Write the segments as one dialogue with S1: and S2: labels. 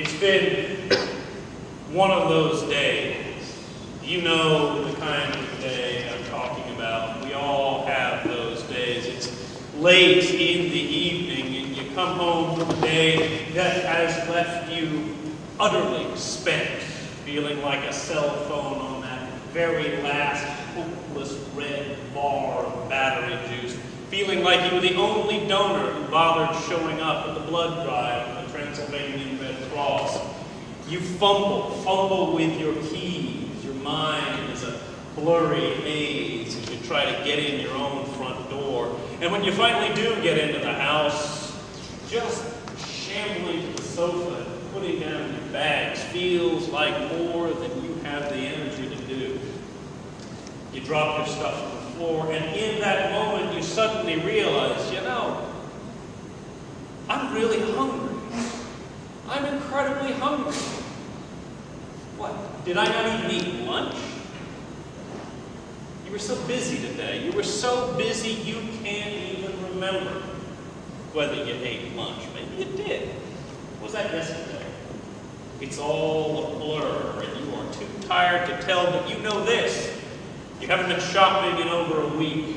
S1: It's been one of those days. You know the kind of day I'm talking about. We all have those days. It's late in the evening and you come home from a day that has left you utterly spent, feeling like a cell phone on that very last hopeless red bar of battery juice, feeling like you were the only donor who bothered showing up at the blood drive of the Transylvanian Red Cross. You fumble with your keys. Your mind is a blurry haze as you try to get in your own front door. And when you finally do get into the house, just shambling to the sofa and putting down your bags feels like more than you have the energy to do. You drop your stuff on the floor, and in that moment you suddenly realize, you know, I'm really hungry. I'm incredibly hungry. What? Did I not even eat lunch? You were so busy today. You were so busy you can't even remember whether you ate lunch. Maybe you did. Was that yesterday? It's all a blur, and you are too tired to tell, but you know this. You haven't been shopping in over a week.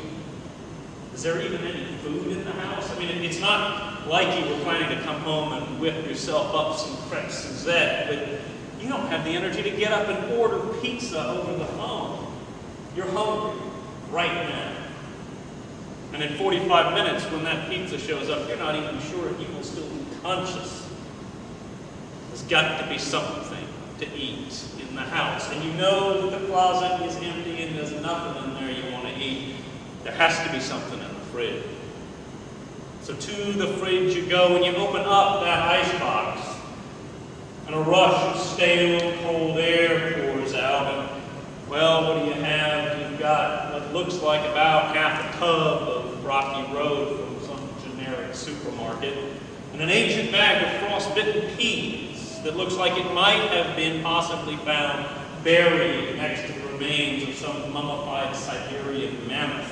S1: Is there even any food in the house? I mean, it's not like you were planning to come home and whip yourself up some crêpes Suzette, but you don't have the energy to get up and order pizza over the phone. You're hungry right now. And in 45 minutes, when that pizza shows up, you're not even sure if you will still be conscious. There's got to be something to eat in the house. And you know that the closet is empty and there's nothing in there you want to eat. There has to be something in the fridge. So to the fridge you go and you open up that icebox. And a rush of stale, cold air pours out. And, well, what do you have? You've got what looks like about half a tub of Rocky Road from some generic supermarket. And an ancient bag of frostbitten peas that looks like it might have been possibly found buried next to the remains of some mummified Siberian mammoth.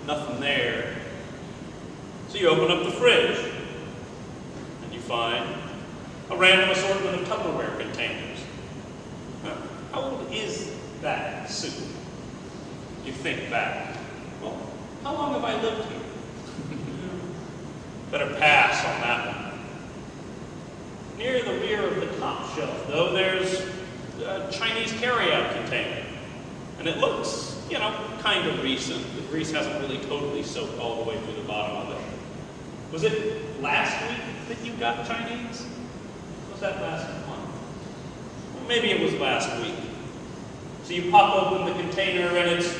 S1: Nothing there. So you open up the fridge and you find a random assortment of Tupperware containers. Now, how old is that soup? You think back. Well, how long have I lived here? Better pass on that one. Near the rear of the top shelf, though, there's a Chinese carryout container. And it looks, you know, kind of recent. The grease hasn't really totally soaked all the way through the bottom of it. Was it last week that you got Chinese? Was that last month? Well, maybe it was last week. So you pop open the container and it's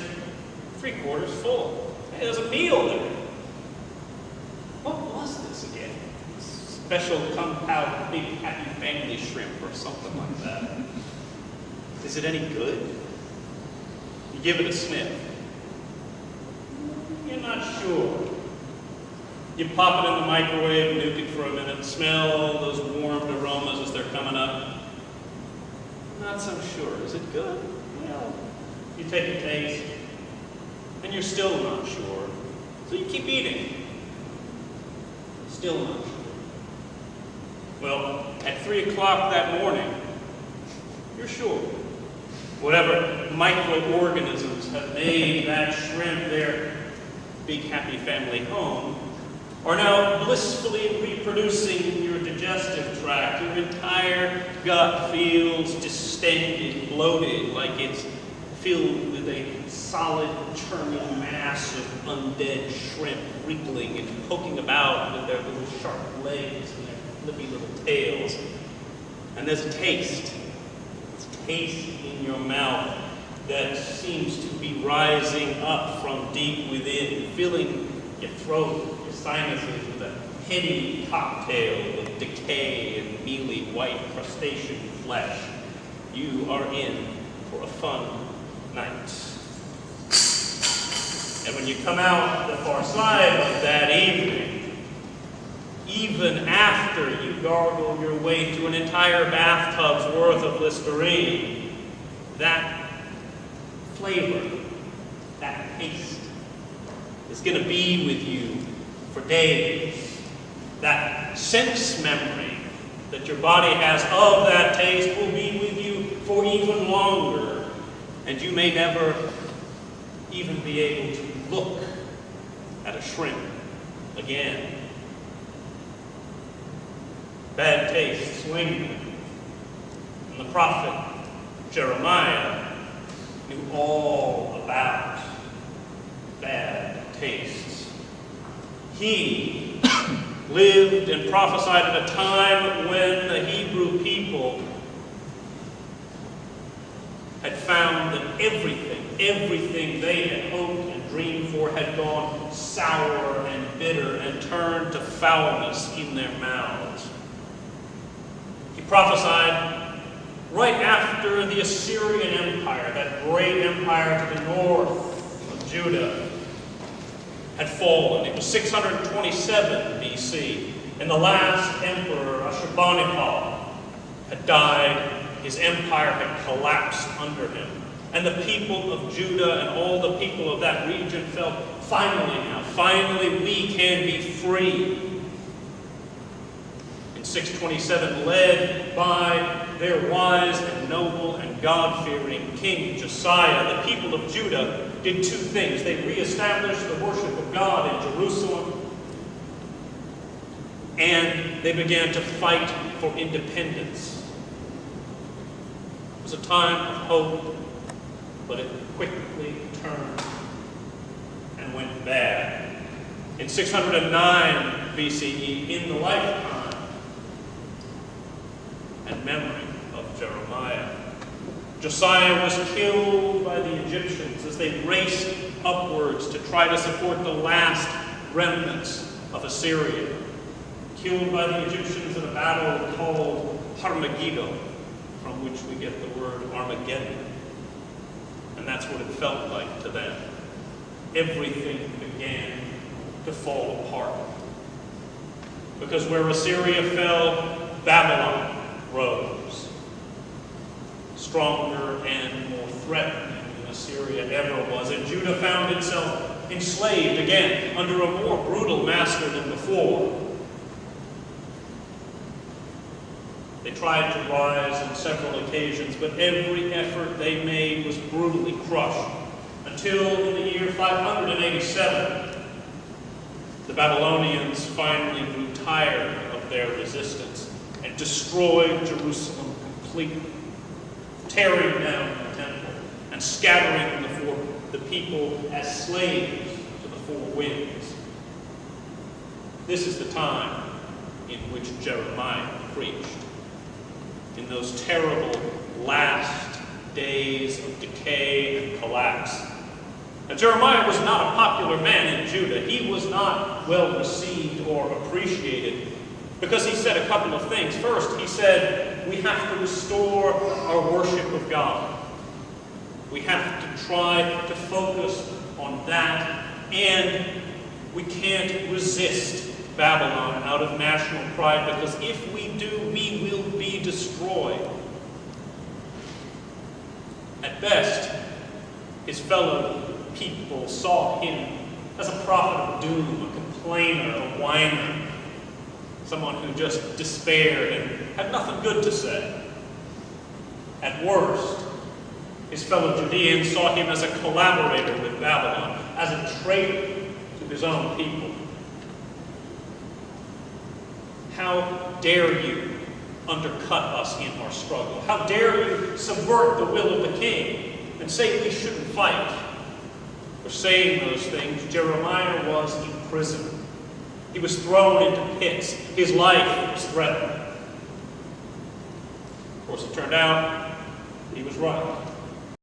S1: 3/4 full. Hey, there's a meal there. What was this again? Special Kung Pao Big Happy Family Shrimp or something like that. Is it any good? You give it a sniff. You're not sure. You pop it in the microwave, nuke it for a minute, smell those warm aromas as they're coming up. Not so sure. Is it good? Well, you take a taste, and you're still not sure. So you keep eating. Still not sure. Well, at 3 o'clock that morning, you're sure. Whatever microorganisms have made that shrimp their big happy family home are now blissfully reproducing in your digestive tract. Your entire gut feels distended, bloated, like it's filled with a solid, churning mass of undead shrimp wriggling and poking about with their little sharp legs and their flippy little tails. And there's a taste. It's a taste in your mouth that seems to be rising up from deep within, filling your throat, your sinuses with a heady cocktail of decay and mealy white crustacean flesh. You are in for a fun night. And when you come out the far side of that evening, even after you gargle your way through an entire bathtub's worth of Listerine, that flavor, that taste, is going to be with you for days. That sense memory that your body has of that taste will be with you for even longer, and you may never even be able to look at a shrimp again. Bad tastes linger, and the prophet Jeremiah knew all about bad tastes. He lived and prophesied at a time when the Hebrew people had found that everything they had hoped and dreamed for had gone sour and bitter and turned to foulness in their mouths. He prophesied right after the Assyrian Empire, that great empire to the north of Judah, had fallen. It was 627 BC, and the last emperor, Ashurbanipal, had died. His empire had collapsed under him. And the people of Judah and all the people of that region felt, finally we can be free. In 627, led by their wise and noble and God-fearing King Josiah, the people of Judah did two things. They reestablished the worship of God in Jerusalem, and they began to fight for independence. It was a time of hope, but it quickly turned and went bad. In 609 BCE, in the lifetime and memory of Jeremiah, Josiah was killed by the Egyptians as they raced upwards to try to support the last remnants of Assyria. Killed by the Egyptians in a battle called Harmageddo, from which we get the word Armageddon. And that's what it felt like to them. Everything began to fall apart. Because where Assyria fell, Babylon rose. Stronger and more threatening than Assyria ever was. And Judah found itself enslaved again under a more brutal master than before. They tried to rise on several occasions, but every effort they made was brutally crushed, until in the year 587, the Babylonians finally grew tired of their resistance and destroyed Jerusalem completely, tearing down the temple and scattering the people as slaves to the four winds. This is the time in which Jeremiah preached. In those terrible last days of decay and collapse. Now, Jeremiah was not a popular man in Judah. He was not well received or appreciated because he said a couple of things. First, he said, we have to restore our worship of God. We have to try to focus on that, and we can't resist Babylon out of national pride, because if we do, we will be destroyed. At best, his fellow people saw him as a prophet of doom, a complainer, a whiner, someone who just despaired and had nothing good to say. At worst, his fellow Judeans saw him as a collaborator with Babylon, as a traitor to his own people. How dare you undercut us in our struggle? How dare you subvert the will of the king and say we shouldn't fight? For saying those things, Jeremiah was imprisoned. He was thrown into pits. His life was threatened. Of course, it turned out he was right.